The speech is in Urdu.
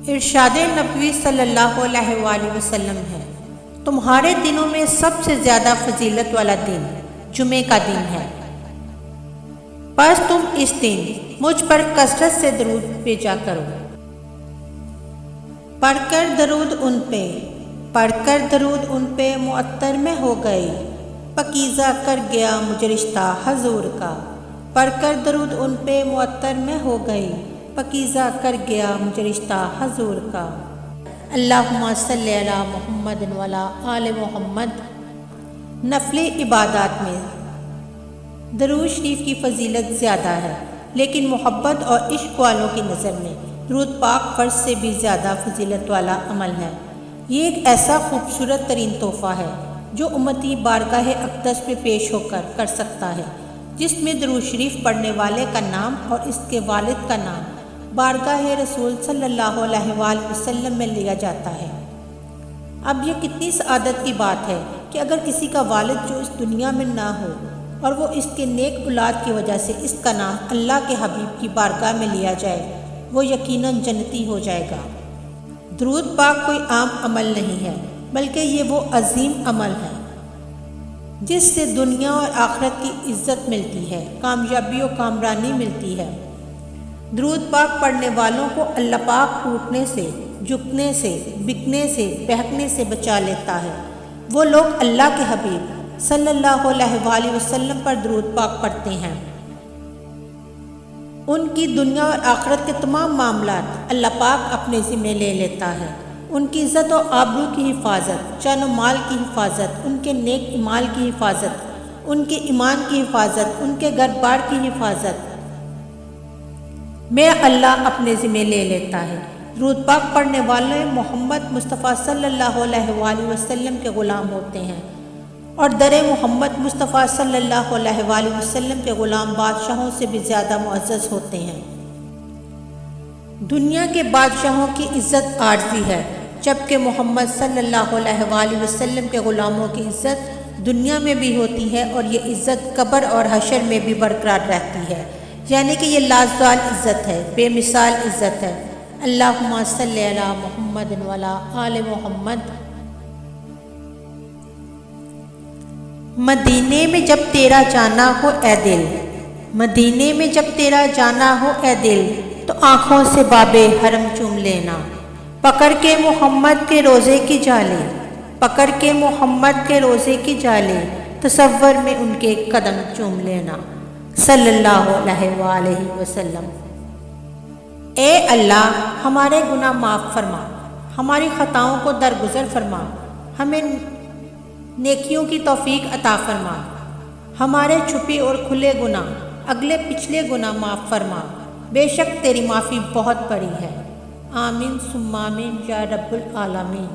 ارشاد نبوی صلی اللہ علیہ وآلہ وسلم ہے، تمہارے دنوں میں سب سے زیادہ فضیلت والا دن جمعے کا دن ہے، بس تم اس دن مجھ پر کثرت سے درود بھیجا کرو۔ پڑھ کر درود ان پہ معطر میں ہو گئی، پکیزہ کر گیا مجھ رشتہ حضور کا۔ پڑھ کر درود ان پہ معطر میں ہو گئی، پکیزہ کر گیا مجھ رشتہ حضور کا۔ اللہم صلی علی محمد وعلی آل محمد۔ نفل عبادات میں درود شریف کی فضیلت زیادہ ہے، لیکن محبت اور عشق والوں کی نظر میں درود پاک فرض سے بھی زیادہ فضیلت والا عمل ہے۔ یہ ایک ایسا خوبصورت ترین تحفہ ہے جو امتی بارگاہ اقدس میں پیش ہو کر سکتا ہے، جس میں درود شریف پڑھنے والے کا نام اور اس کے والد کا نام بارگاہ رسول صلی اللہ علیہ وآلہ وسلم میں لیا جاتا ہے۔ اب یہ کتنی سعادت کی بات ہے کہ اگر کسی کا والد جو اس دنیا میں نہ ہو اور وہ اس کے نیک اولاد کی وجہ سے اس کا نام اللہ کے حبیب کی بارگاہ میں لیا جائے، وہ یقیناً جنتی ہو جائے گا۔ درود پاک کوئی عام عمل نہیں ہے، بلکہ یہ وہ عظیم عمل ہے جس سے دنیا اور آخرت کی عزت ملتی ہے، کامیابی و کامرانی ملتی ہے۔ درود پاک پڑھنے والوں کو اللہ پاک ٹوٹنے سے، جھکنے سے، بکنے سے، بہکنے سے بچا لیتا ہے۔ وہ لوگ اللہ کے حبیب صلی اللہ علیہ وآلہ وسلم پر درود پاک پڑھتے ہیں، ان کی دنیا اور آخرت کے تمام معاملات اللہ پاک اپنے ذمہ لے لیتا ہے۔ ان کی عزت و آبرو کی حفاظت، جان و مال کی حفاظت، ان کے نیک اعمال کی حفاظت، ان کے ایمان کی حفاظت، ان کے گھر بار کی حفاظت میں اللہ اپنے ذمہ لے لیتا ہے۔ درود پاک پڑھنے والے محمد مصطفیٰ صلی اللہ علیہ وآلہ وسلم کے غلام ہوتے ہیں، اور در محمد مصطفیٰ صلی اللہ علیہ وآلہ وسلم کے غلام بادشاہوں سے بھی زیادہ معزز ہوتے ہیں۔ دنیا کے بادشاہوں کی عزت عارضی ہے، جبکہ محمد صلی اللہ علیہ وآلہ وسلم کے غلاموں کی عزت دنیا میں بھی ہوتی ہے، اور یہ عزت قبر اور حشر میں بھی برقرار رہتی ہے، یعنی کہ یہ لازوال عزت ہے، بے مثال عزت ہے۔ اللہم صلی علی محمد وعلی آل محمد۔ مدینے میں جب تیرا جانا ہو اے دل، مدینے میں جب تیرا جانا ہو اے دل، تو آنکھوں سے باب حرم چوم لینا، پکڑ کے محمد کے روضے کی جالے، پکڑ کے محمد کے روضے کی جالے، تصور میں ان کے قدم چوم لینا، صلی اللہ علیہ وآلہ وسلم۔ اے اللہ، ہمارے گناہ معاف فرما، ہماری خطاؤں کو درگزر فرما، ہمیں نیکیوں کی توفیق عطا فرما، ہمارے چھپے اور کھلے گناہ، اگلے پچھلے گناہ معاف فرما، بے شک تیری معافی بہت بڑی ہے۔ آمین ثم آمین یا رب العالمین۔